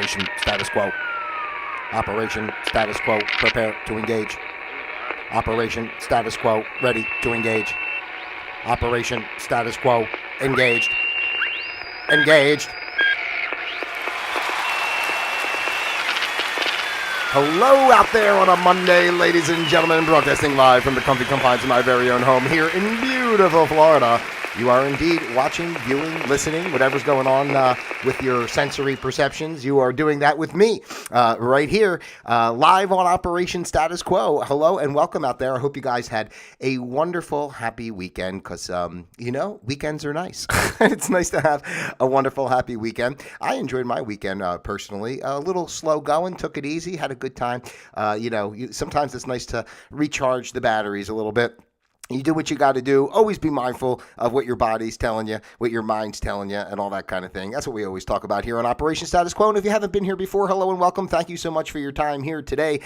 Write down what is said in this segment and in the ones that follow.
Operation status quo. Operation status quo. Prepare to engage. Operation status quo. Ready to engage. Operation status quo. Engaged. Engaged. Hello out there on a Monday, ladies and gentlemen, broadcasting live from the comfy confines of my very own home here in beautiful Florida. You are indeed watching, viewing, listening, whatever's going on with your sensory perceptions. You are doing that with me right here, live on Operation Status Quo. Hello and welcome out there. I hope you guys had a wonderful, happy weekend because, weekends are nice. It's nice to have a wonderful, happy weekend. I enjoyed my weekend personally. A little slow going, took it easy, had a good time. Sometimes it's nice to recharge the batteries a little bit. You do what you got to do. Always be mindful of what your body's telling you, what your mind's telling you, and all that kind of thing. That's what we always talk about here on Operation Status Quo. And if you haven't been here before, hello and welcome. Thank you so much for your time here today.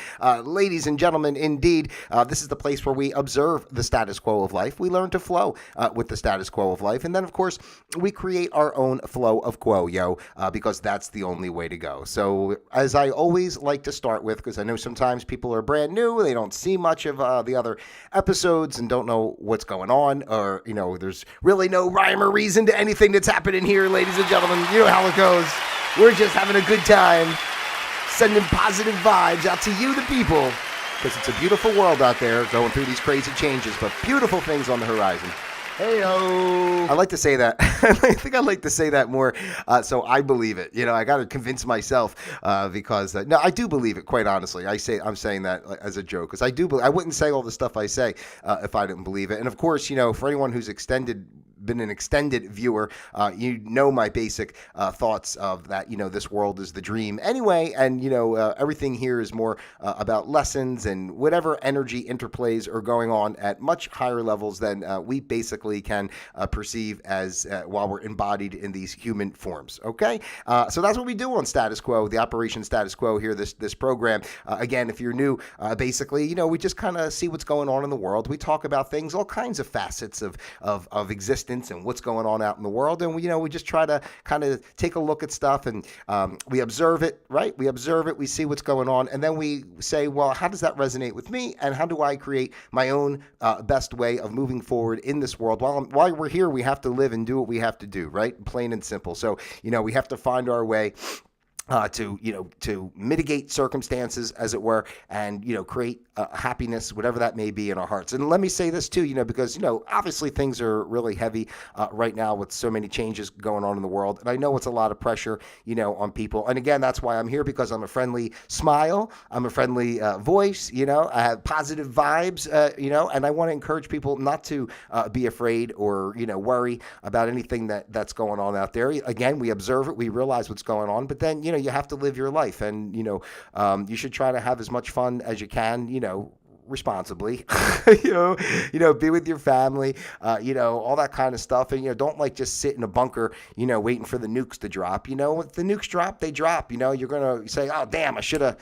Ladies and gentlemen, indeed, this is the place where we observe the status quo of life. We learn to flow with the status quo of life. And then, of course, we create our own flow of quo, because that's the only way to go. So as I always like to start with, because I know sometimes people are brand new, they don't see much of the other episodes and don't know what's going on, or there's really no rhyme or reason to anything that's happening here, ladies and gentlemen. You know how it goes. We're just having a good time, sending positive vibes out to you, the people, because it's a beautiful world out there going through these crazy changes, but beautiful things on the horizon. Hey-o. I like to say that. I think I like to say that more, so I believe it. I got to convince myself because no, I do believe it. Quite honestly, I'm saying that as a joke because I do. I wouldn't say all the stuff I say if I didn't believe it. And of course, for anyone who's been an extended viewer, my basic thoughts of that. This world is the dream anyway, and everything here is more about lessons and whatever energy interplays are going on at much higher levels than we basically can perceive as while we're embodied in these human forms. Okay, so that's what we do on Status Quo, the Operation Status Quo here. This program. Again, if you're new, basically, we just kind of see what's going on in the world. We talk about things, all kinds of facets of existence and what's going on out in the world, and we just try to kind of take a look at stuff and we observe it, right? We observe it, we see what's going on, and then we say, well, how does that resonate with me, and how do I create my own best way of moving forward in this world? While we're here, we have to live and do what we have to do, right? Plain and simple. So we have to find our way to mitigate circumstances, as it were, and create happiness, whatever that may be, in our hearts. And let me say this too, because obviously things are really heavy right now with so many changes going on in the world, and I know it's a lot of pressure, on people. And again, that's why I'm here, because I'm a friendly smile, I'm a friendly voice, I have positive vibes, and I want to encourage people not to be afraid or worry about anything that's going on out there. Again, we observe it, we realize what's going on, but then you have to live your life, and you should try to have as much fun as you can, responsibly, be with your family, all that kind of stuff. And, don't just sit in a bunker, waiting for the nukes to drop. If the nukes drop, they drop. You're going to say, oh, damn, I should have,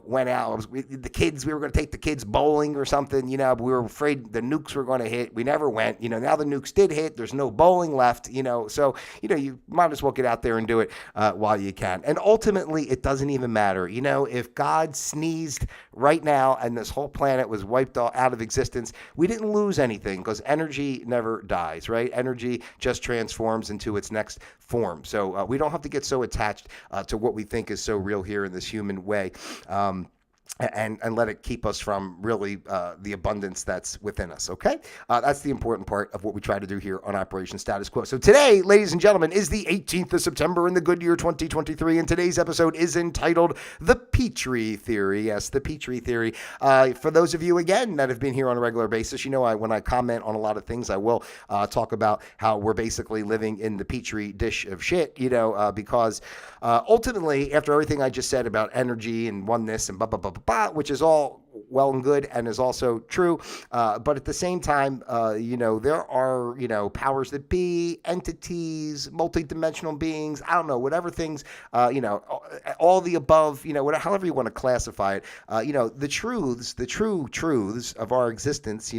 went out. We were going to take the kids bowling or something, but we were afraid the nukes were going to hit. We never went. Now the nukes did hit. There's no bowling left, so, you might as well get out there and do it while you can. And ultimately, it doesn't even matter. If God sneezed right now and this whole planet was wiped out of existence, we didn't lose anything, because energy never dies, right? Energy just transforms into its next form. So we don't have to get so attached to what we think is so real here in this human way. And let it keep us from really the abundance that's within us, okay? That's the important part of what we try to do here on Operation Status Quo. So today, ladies and gentlemen, is the 18th of September in the good year 2023, and today's episode is entitled The Petri Theory. Yes, the Petri Theory. For those of you, again, that have been here on a regular basis, when I comment on a lot of things, I will talk about how we're basically living in the Petri dish of shit, because ultimately, after everything I just said about energy and oneness and blah, blah, blah, blah, which is all well and good and is also true. But at the same time, there are, powers that be, entities, multidimensional beings, I don't know, whatever things, all the above, however you want to classify it, the true truths of our existence,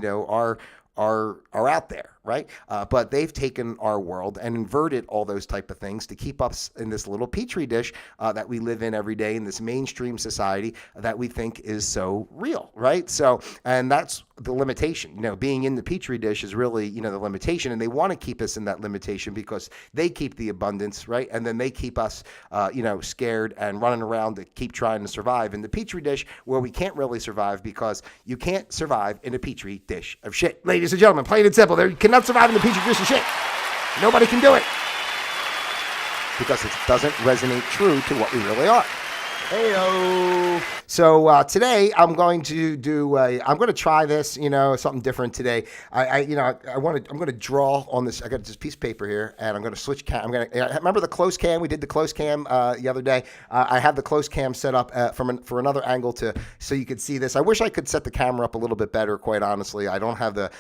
are out there. right? But they've taken our world and inverted all those type of things to keep us in this little petri dish that we live in every day in this mainstream society that we think is so real, right? So, and that's the limitation. Being in the petri dish is really, the limitation, and they want to keep us in that limitation because they keep the abundance, right? And then they keep us, scared and running around to keep trying to survive in the petri dish where we can't really survive because you can't survive in a petri dish of shit. Ladies and gentlemen, plain and simple, you cannot survive in the petri dish of shit. Nobody can do it because it doesn't resonate true to what we really are. Heyo. So today I'm going to do. I'm going to try this. Something different today. I'm going to draw on this. I got this piece of paper here, and I'm going to switch cam. Remember the close cam? We did the close cam the other day. I have the close cam set up for another angle so you could see this. I wish I could set the camera up a little bit better. Quite honestly, I don't have the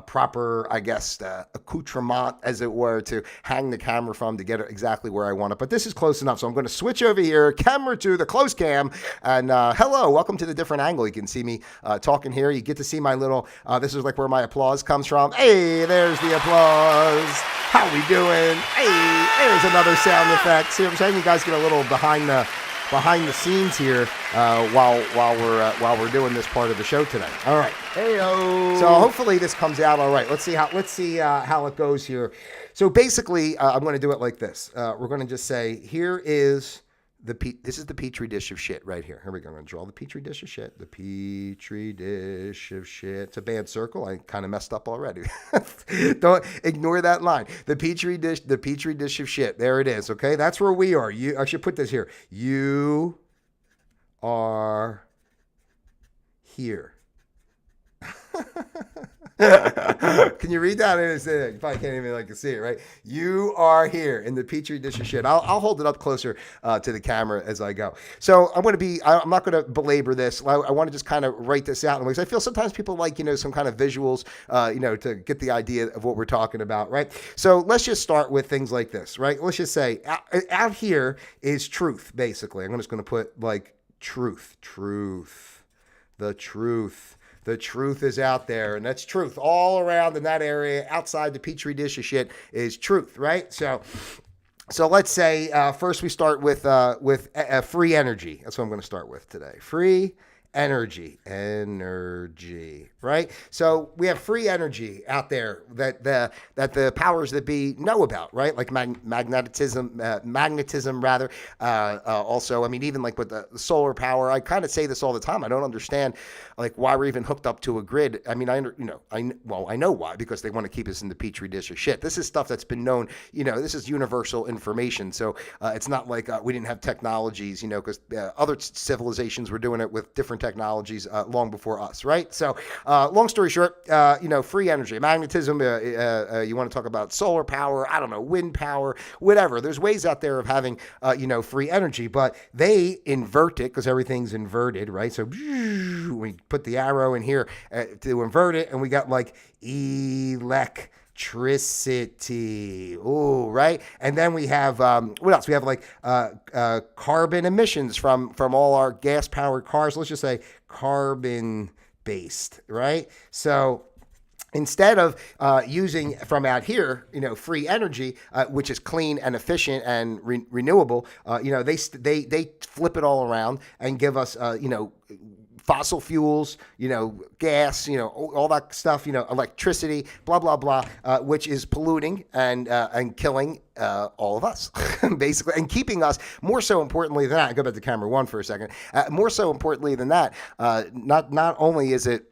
proper, accoutrement, as it were, to hang the camera from to get it exactly where I want it. But this is close enough, so I'm going to switch over here, camera to the close cam, and hello, welcome to the different angle. You can see me talking here. You get to see my little, this is like where my applause comes from. Hey, there's the applause. How we doing? Hey, there's another sound effect. See what I'm saying? You guys get a little behind the scenes here while we're doing this part of the show today. All right. Heyo. So hopefully this comes out all right. Let's see how it goes here. So basically, I'm going to do it like this. We're going to just say, here is this is the petri dish of shit right here. Here we go. I'm going to draw the petri dish of shit. The petri dish of shit. It's a bad circle. I kind of messed up already. Don't ignore that line. The petri dish of shit. There it is. Okay. That's where we are. I should put this here. You are here. Can you read that? You probably can't even see it, right? You are here in the petri dish of shit. I'll hold it up closer to the camera as I go. So I'm not going to belabor this. I want to just kind of write this out because I feel sometimes people like, some kind of visuals, to get the idea of what we're talking about, right? So let's just start with things like this, right? Let's just say out here is truth, basically. I'm just going to put truth, the truth. The truth is out there, and that's truth all around in that area. Outside the petri dish of shit is truth, right? So let's say first we start with free energy. That's what I'm going to start with today. Free energy, right? So we have free energy out there that the powers that be know about, right? Like magnetism rather. Also, even with the solar power, I kind of say this all the time. I don't understand why we're even hooked up to a grid. I know why, because they want to keep us in the petri dish of shit. This is stuff that's been known. This is universal information. So it's not like we didn't have technologies. Because other civilizations were doing it with different technologies long before us, right? So long story short, free energy, magnetism, you want to talk about solar power, I don't know, wind power, whatever. There's ways out there of having, free energy, but they invert it because everything's inverted, right? So we put the arrow in here to invert it, and we got electricity. Oh, right. And then we have what else? We have carbon emissions from all our gas powered cars. Let's just say carbon based, right? So instead of using from out here, free energy, which is clean and efficient and renewable, they flip it all around and give us, fossil fuels, gas, all that stuff, electricity, blah, blah, blah, which is polluting and killing all of us, basically, and keeping us, more so importantly than that, go back to camera one for a second, more so importantly than that, not only is it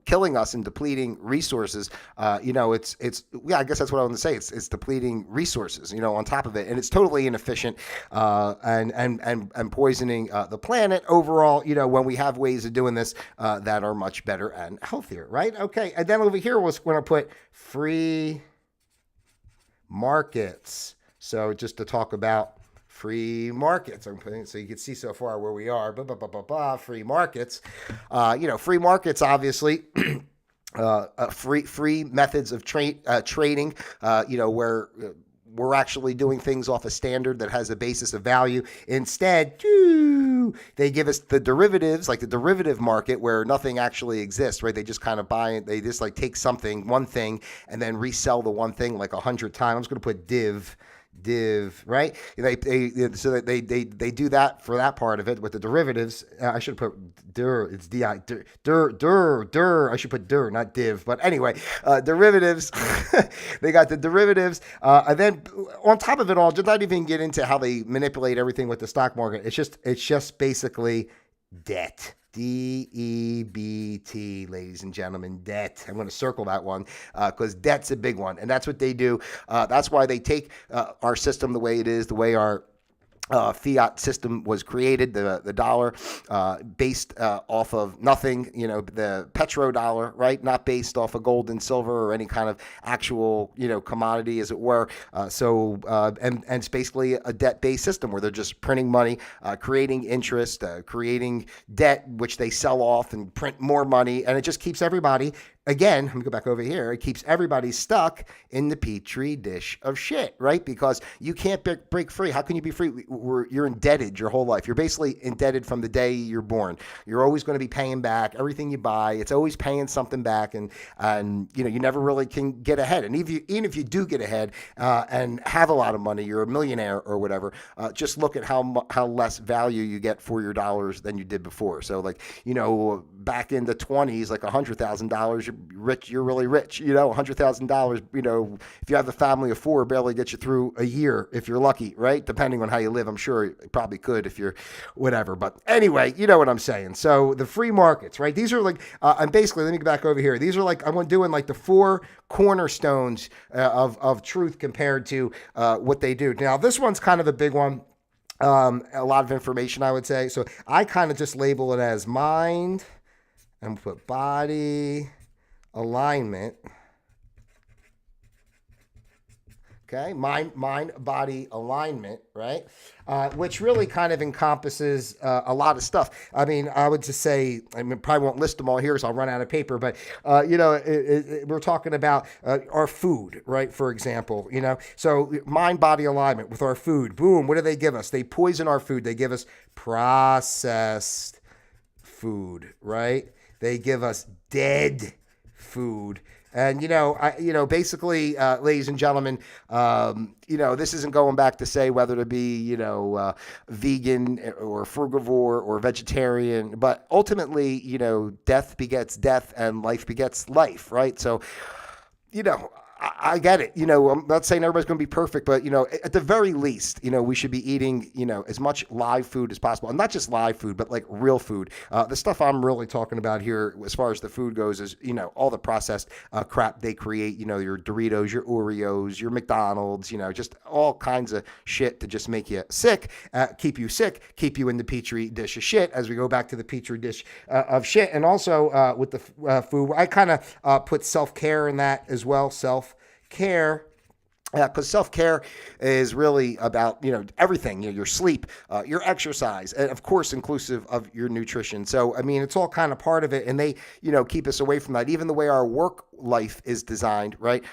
killing us and depleting resources, I guess that's what I want to say. It's depleting resources, on top of it. And it's totally inefficient, and poisoning, the planet overall, when we have ways of doing this, that are much better and healthier, right? Okay. And then over here was when I put free markets. So just to talk about free markets. I'm putting so you can see so far where we are. Free markets. Free markets, obviously. Free methods of trading. Where we're actually doing things off a standard that has a basis of value. Instead, They give us the derivatives, like the derivative market where nothing actually exists, right? They just kind of buy it. They just like take something, one thing, and then resell the one thing like 100 times. I'm just going to put div, right? So that they do that for that part of it with the derivatives. I should put dir. It's di dir. I should put dir, not div. But anyway, derivatives. They got the derivatives, and then on top of it all, just not even get into how they manipulate everything with the stock market. It's just basically debt. DEBT, ladies and gentlemen, debt. I'm going to circle that one because debt's a big one. And that's what they do. That's why they take our system the way it is, the way our fiat system was created, the dollar based off of nothing, the petrodollar, right? Not based off of gold and silver or any kind of actual, commodity, as it were. And it's basically a debt-based system where they're just printing money, creating interest, creating debt, which they sell off and print more money, and it just keeps everybody. Again, let me go back over here. It keeps everybody stuck in the Petri dish of shit, right? Because you can't break free. How can you be free? You're indebted your whole life. You're basically indebted from the day you're born. You're always going to be paying back everything you buy. It's always paying something back, and you never really can get ahead. And even if you do get ahead and have a lot of money, you're a millionaire or whatever. Just look at how less value you get for your dollars than you did before. So back in the 20s, like $100,000. You're really rich, $100,000, if you have a family of four, barely get you through a year if you're lucky, right? Depending on how you live. I'm sure it probably could if you're whatever. But anyway, you know what I'm saying. So the free markets, right? These are like, and basically, let me go back over here. These are like, I'm doing like the four cornerstones of truth compared to what they do. Now, this one's kind of a big one. A lot of information, I would say. So I kind of just label it as mind and put body alignment. Okay, mind, body alignment, right? Which really kind of encompasses a lot of stuff. I mean, I would just say, probably won't list them all here, so I'll run out of paper. But we're talking about our food, right? For example, so mind, body alignment with our food. Boom. What do they give us? They poison our food. They give us processed food, right? They give us dead food. And, basically, ladies and gentlemen, this isn't going back to say whether to be, vegan or frugivore or vegetarian, but ultimately, death begets death and life begets life, right? So, I get it. I'm not saying everybody's going to be perfect, but, at the very least, we should be eating, as much live food as possible. And not just live food, but like real food. The stuff I'm really talking about here, as far as the food goes, is, all the processed crap they create, your Doritos, your Oreos, your McDonald's, just all kinds of shit to just make you sick, keep you in the Petri dish of shit, as we go back to the Petri dish of shit. And also with the food, I kind of put self-care in that as well, self-care, because self-care is really about, everything, your sleep, your exercise, and of course, inclusive of your nutrition. So, I mean, it's all kind of part of it, and they, keep us away from that. Even the way our work life is designed, right,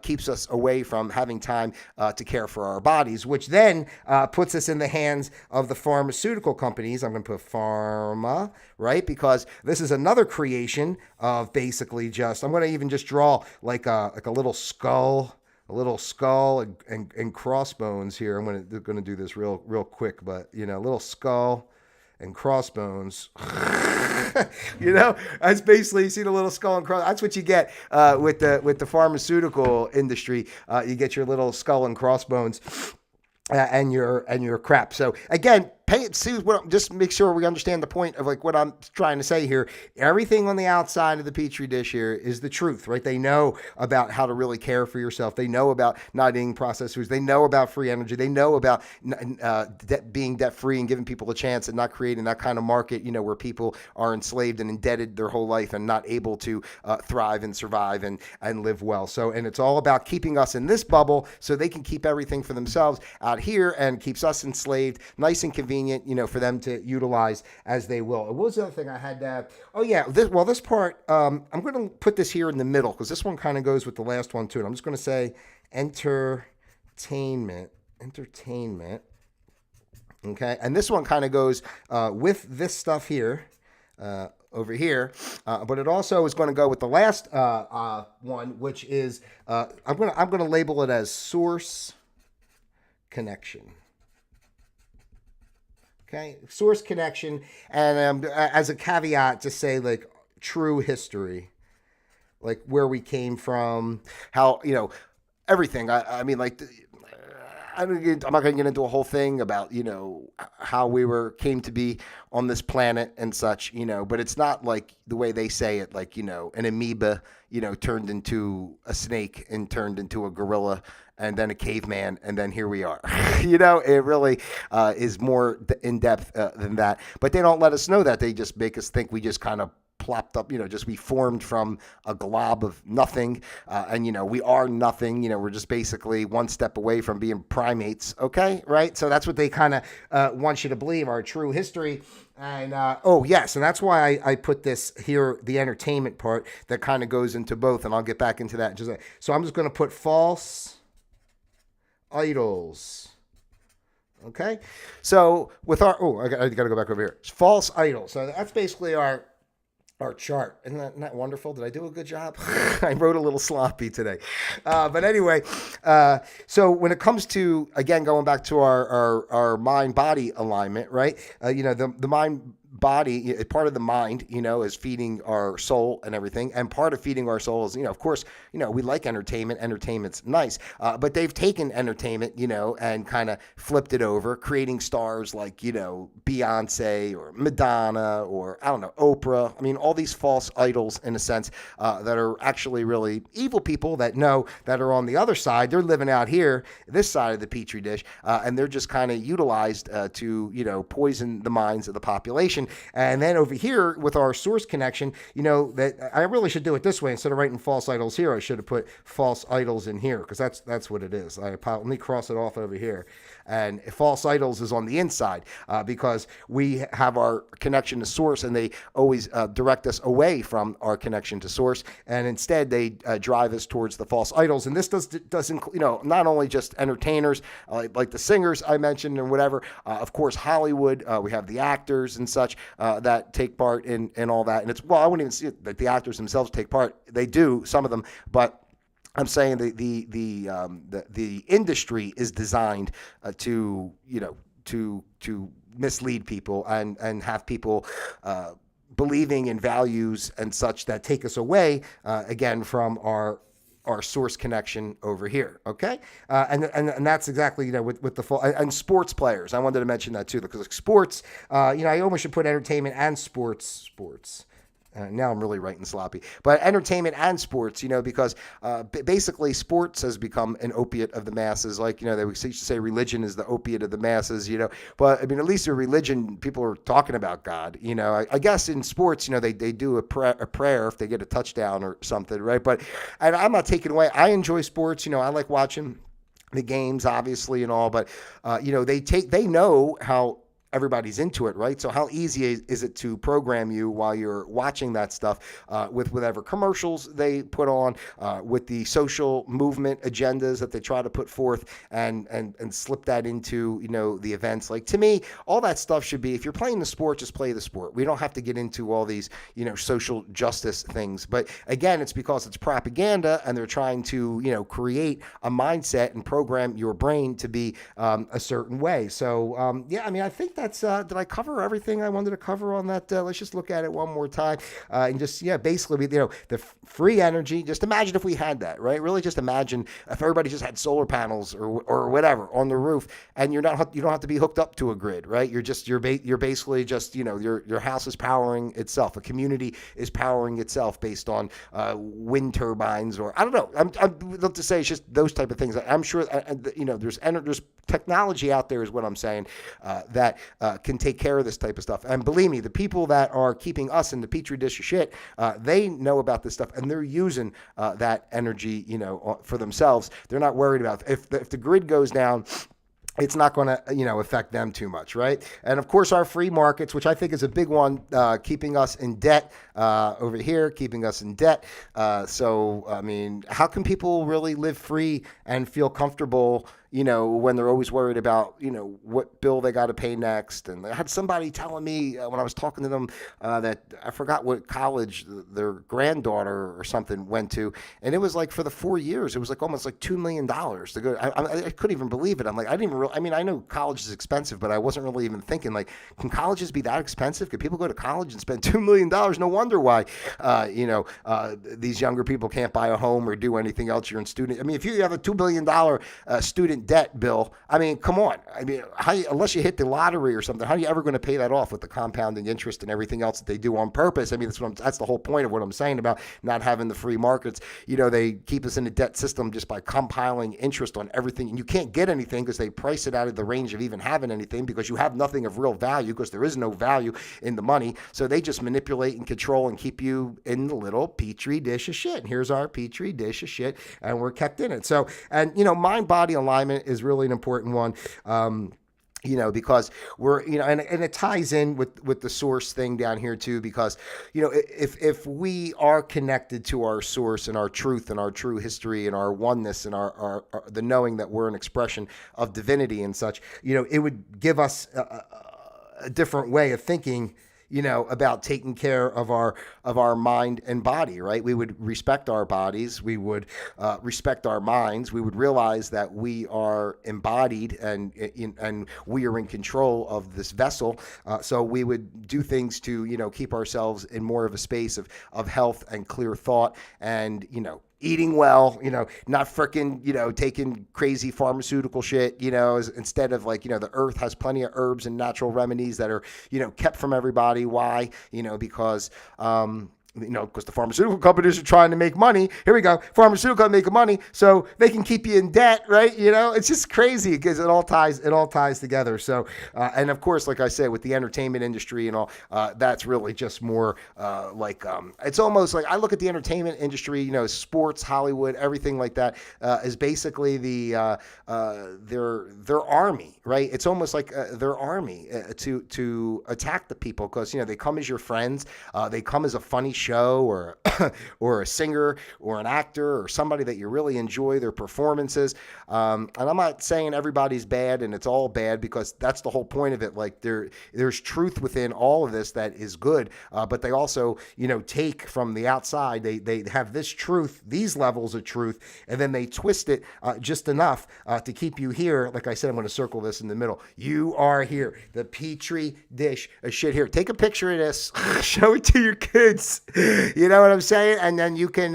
keeps us away from having time to care for our bodies, which then puts us in the hands of the pharmaceutical companies. I'm going to put pharma, right, because this is another creation of basically just, I'm going to even just draw like a little skull. A little skull and crossbones here. I'm going to do this real quick, but a little skull and crossbones. That's basically, you see the little skull and cross. That's what you get with the pharmaceutical industry. You get your little skull and crossbones and your crap. So again, just make sure we understand the point of like what I'm trying to say here. Everything on the outside of the Petri dish here is the truth, right? They know about how to really care for yourself. They know about not eating processed foods. They know about free energy. They know about being debt free and giving people a chance and not creating that kind of market, where people are enslaved and indebted their whole life and not able to thrive and survive and live well. So, and it's all about keeping us in this bubble so they can keep everything for themselves out here and keeps us enslaved, nice and convenient, for them to utilize as they will. What was the other thing I had? This part, I'm going to put this here in the middle because this one kind of goes with the last one too. And I'm just going to say entertainment. Okay, and this one kind of goes with this stuff here. Over here, but it also is going to go with the last one, which is I'm gonna label it as source connection. Okay, source connection, and as a caveat, to say like true history, like where we came from, how everything. I mean, like. I'm not going to get into a whole thing about, how we came to be on this planet and such, but it's not like the way they say it, like, an amoeba, turned into a snake and turned into a gorilla and then a caveman, and then here we are. It really is more in depth than that. But they don't let us know that. They just make us think we just kind of plopped up, just we formed from a glob of nothing, and we are nothing. We're just basically one step away from being primates. Okay, right? So that's what they kind of want you to believe, our true history. And yes, and that's why I put this here, the entertainment part that kind of goes into both, and I'll get back into that in just a second. So I'm just going to put false idols. Okay, so with our I got to go back over here. False idols. So that's basically our chart. Isn't that wonderful? Did I do a good job? I wrote a little sloppy today. But anyway, so when it comes to, again, going back to our mind-body alignment, right? The mind body, part of the mind, is feeding our soul and everything. And part of feeding our soul is, of course, we like entertainment. Entertainment's nice. But they've taken entertainment, and kind of flipped it over, creating stars like, Beyonce or Madonna or, I don't know, Oprah. I mean, all these false idols, in a sense, that are actually really evil people that are on the other side. They're living out here, this side of the Petri dish, and they're just kind of utilized to, poison the minds of the population. And then over here with our source connection, that I really should do it this way. Instead of writing false idols here, I should have put false idols in here, because that's what it is. Let me cross it off over here. And false idols is on the inside, because we have our connection to source, and they always direct us away from our connection to source, and instead they drive us towards the false idols. And this does include, not only just entertainers like the singers I mentioned and whatever. Of course, Hollywood. We have the actors and such that take part in all that. And I wouldn't even see it that the actors themselves take part. They do, some of them, but I'm saying the industry is designed to mislead people and have people believing in values and such that take us away again from our source connection over here. Okay, and that's exactly with the full and sports players. I wanted to mention that too, because like sports, I almost should put entertainment and sports. Now I'm really writing sloppy, but entertainment and sports, because basically sports has become an opiate of the masses. Like, they used to say religion is the opiate of the masses, but I mean, at least in religion, people are talking about God, I guess in sports, they do a prayer if they get a touchdown or something. Right. But and I'm not taking away. I enjoy sports. I like watching the games, obviously, and all, but they know how everybody's into it, right? So how easy is it to program you while you're watching that stuff with whatever commercials they put on, with the social movement agendas that they try to put forth, and slip that into the events. Like, to me, all that stuff should be, if you're playing the sport, just play the sport. We don't have to get into all these social justice things. But again, it's because it's propaganda, and they're trying to create a mindset and program your brain to be a certain way. So I mean, I think that's did I cover everything I wanted to cover on that? Let's just look at it one more time, and just basically, the free energy. Just imagine if we had that, right? Really, just imagine if everybody just had solar panels or whatever on the roof, and you don't have to be hooked up to a grid, right? You're basically just your house is powering itself. A community is powering itself based on wind turbines, or I don't know. I'm love to say it's just those type of things. I'm sure there's technology out there, is what I'm saying, that can take care of this type of stuff. And believe me, the people that are keeping us in the Petri dish of shit, they know about this stuff, and they're using that energy, for themselves. They're not worried about if the grid goes down. It's not going to, affect them too much, right? And of course, our free markets, which I think is a big one, keeping us in debt over here, keeping us in debt. So, I mean, how can people really live free and feel comfortable, when they're always worried about, what bill they got to pay next. And I had somebody telling me when I was talking to them that I forgot what college their granddaughter or something went to. And it was like for the 4 years, it was like almost like $2 million to go. I couldn't even believe it. I'm like, I didn't even really, I mean, I know college is expensive, but I wasn't really even thinking like, can colleges be that expensive? Could people go to college and spend $2 million? No wonder why, these younger people can't buy a home or do anything else. You're in student. I mean, if you have a $2 billion student debt bill, I mean, come on. I mean, unless you hit the lottery or something, how are you ever going to pay that off with the compounding interest and everything else that they do on purpose? I mean, that's the whole point of what I'm saying about not having the free markets. They keep us in a debt system just by compiling interest on everything. And you can't get anything because they price it out of the range of even having anything because you have nothing of real value because there is no value in the money. So they just manipulate and control and keep you in the little Petri dish of shit. And here's our Petri dish of shit, and we're kept in it. So, and, mind-body alignment is really an important one. Because we're, and it ties in with the source thing down here too, because, if we are connected to our source and our truth and our true history and our oneness and our the knowing that we're an expression of divinity and such, it would give us a different way of thinking, about taking care of our mind and body, right? We would respect our bodies. We would respect our minds. We would realize that we are embodied and we are in control of this vessel. So we would do things to, keep ourselves in more of a space of health and clear thought and, eating well, not frickin', taking crazy pharmaceutical shit, instead of like, the earth has plenty of herbs and natural remedies that are, kept from everybody. Why? Because, because the pharmaceutical companies are trying to make money. Here we go. Pharmaceutical companies making money so they can keep you in debt, right? It's just crazy because it all ties together. So, and of course, like I said, with the entertainment industry and all, that's really just more it's almost like I look at the entertainment industry, sports, Hollywood, everything like that is basically their army, right? It's almost like their army to attack the people because, they come as your friends. They come as a funny show or or a singer or an actor or somebody that you really enjoy their performances. And I'm not saying everybody's bad and it's all bad because that's the whole point of it. Like there's truth within all of this that is good, but they also, take from the outside. They have this truth, these levels of truth, and then they twist it just enough to keep you here. Like I said, I'm going to circle this in the middle. You are here, the Petri dish of shit here. Take a picture of this, show it to your kids. You know what I'm saying? And then you can,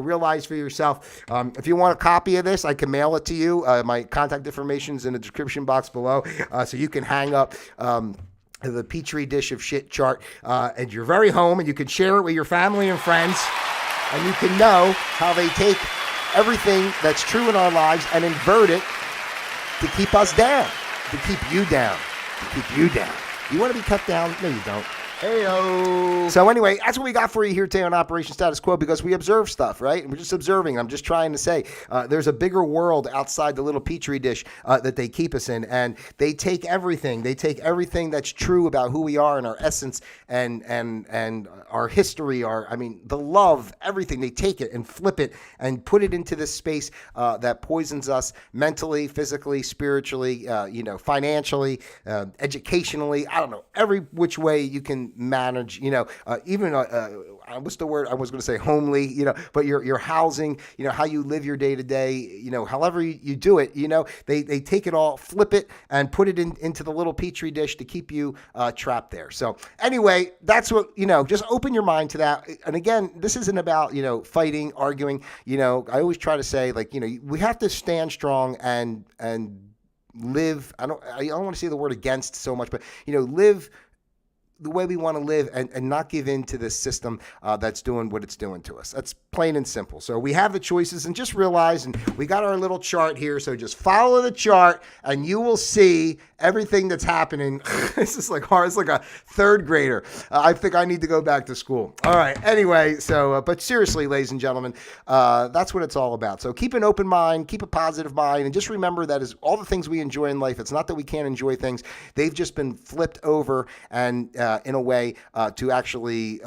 realize for yourself. If you want a copy of this, I can mail it to you. My contact information is in the description box below, so you can hang up the Petri dish of shit chart at your very home, and you can share it with your family and friends, and you can know how they take everything that's true in our lives and invert it to keep us down, to keep you down, to keep you down. You want to be kept down? No, you don't. Heyo. So anyway, that's what we got for you here today on Operation Status Quo because we observe stuff, right? We're just observing. I'm just trying to say there's a bigger world outside the little Petri dish that they keep us in, and they take everything. They take everything that's true about who we are and our essence and our history, the love, everything. They take it and flip it and put it into this space that poisons us mentally, physically, spiritually, financially, educationally. I don't know, every which way you can manage, even what's the word I was going to say, homely, but your housing, how you live your day to day, however you do it, they take it all, flip it and put it into the little Petri dish to keep you trapped there. So anyway, that's what, just open your mind to that. And again, this isn't about, fighting, arguing, I always try to say we have to stand strong and live. I don't want to say the word against so much, but, live the way we want to live and not give in to this system that's doing what it's doing to us. That's plain and simple. So we have the choices and just realize, and we got our little chart here. So just follow the chart and you will see everything that's happening. This is like hard. It's like a third grader. I think I need to go back to school. All right. Anyway, so, but seriously, ladies and gentlemen, that's what it's all about. So keep an open mind, keep a positive mind, and just remember that is all the things we enjoy in life. It's not that we can't enjoy things. They've just been flipped over and in a way to actually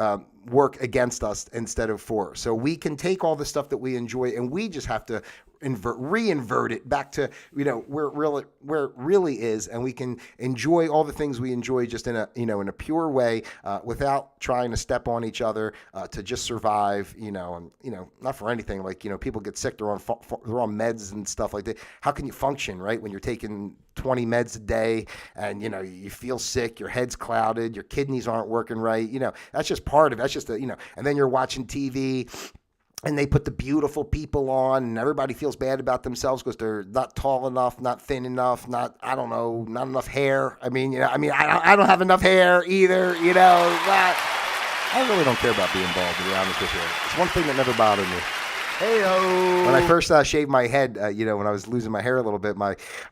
work against us instead of for. So we can take all the stuff that we enjoy and we just have to reinvert it back to, where it really is, and we can enjoy all the things we enjoy just in a pure way, without trying to step on each other, to just survive, and not for anything. Like, people get sick, they're on meds and stuff like that. How can you function, right, when you're taking 20 meds a day and, you feel sick, your head's clouded, your kidneys aren't working right? That's just part of it. That's just and then you're watching TV, and they put the beautiful people on, and everybody feels bad about themselves because they're not tall enough, not thin enough, not enough hair. I don't have enough hair either. I really don't care about being bald, to be honest with you. It's one thing that never bothered me. Hey-o. When I first shaved my head, when I was losing my hair a little bit,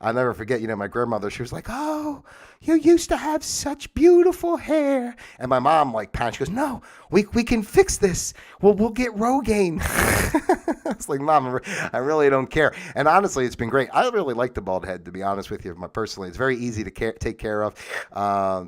I'll never forget, my grandmother, she was like, "Oh, you used to have such beautiful hair." And my mom, panicked. She goes, "No, we can fix this. We'll get Rogaine." I was like, "Mom, I really don't care." And honestly, it's been great. I really like the bald head, to be honest with you. Personally, it's very easy to take care of.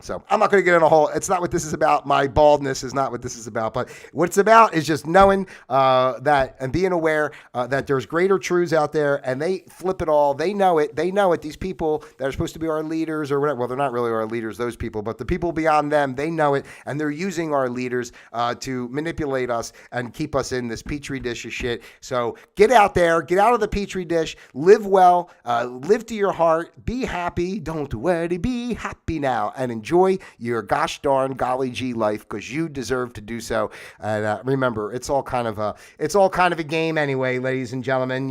So I'm not going to get in a whole. It's not what this is about. My baldness is not what this is about. But what it's about is just knowing that, and being aware that there's greater truths out there, and they flip it all. They know it. These people that are supposed to be our leaders or whatever. Well, they're not really our leaders, those people, but the people beyond them, they know it, and they're using our leaders to manipulate us and keep us in this petri dish of shit. So get out there, get out of the petri dish, live well, live to your heart, be happy, don't worry, be happy now, and enjoy your gosh darn golly gee life, because you deserve to do so. And remember, it's all kind of a game anyway, ladies and gentlemen.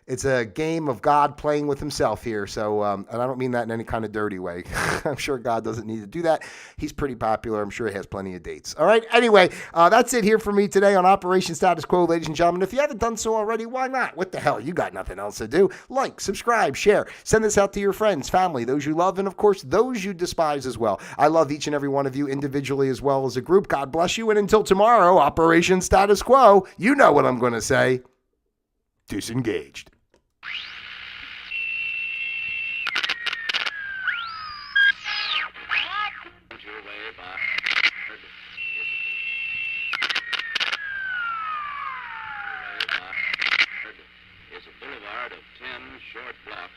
It's a game of God playing with himself here. So, and I don't mean that in any kind of dirty way. I'm sure God doesn't need to do that. He's pretty popular. I'm sure he has plenty of dates. All right. Anyway, that's it here for me today on Operation Status Quo, ladies and gentlemen. If you haven't done so already, why not? What the hell? You got nothing else to do. Like, subscribe, share, send this out to your friends, family, those you love, and of course, those you despise as well. I love each and every one of you individually as well as a group. God bless you. And until tomorrow, Operation Status Quo, you know what I'm going to say. Disengaged. Is a boulevard of 10 short blocks.